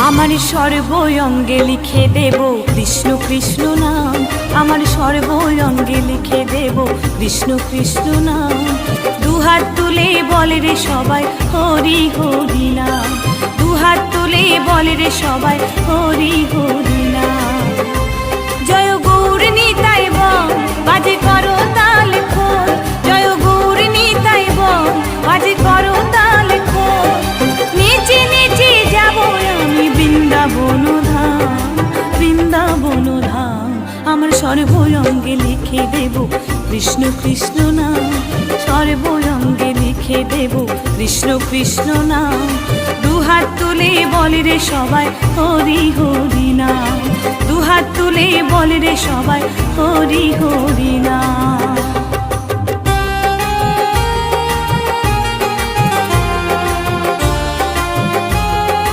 আমার সর্বঙ্গে লিখে দেব কৃষ্ণ কৃষ্ণ নাম। আমার সর্বঙ্গে লিখে দেব কৃষ্ণ কৃষ্ণ নাম। দুহাত তুলে বলে রে সবাই হরি হরি নাম। দুহাত তুলে বলে রে সবাই হরি হরি নাম। জয় গৌর নিতাই বল বাজে করো তাল খোল। জয় গৌর নিতাই বল বাজে করো তাল খোল। নিচে নিচে যাব আমি বৃন্দাবন ধাম, বৃন্দাবন ধাম। আমার সর্বঙ্গে লিখে দেব কৃষ্ণ কৃষ্ণ নাম। সর্বঙ্গে লিখে দেব কৃষ্ণ কৃষ্ণ নাম। দুহাত তুলে বলে রে সবাই হরি হরি নাম। দুহাত তুলে বলে রে সবাই হরি হরি নাম।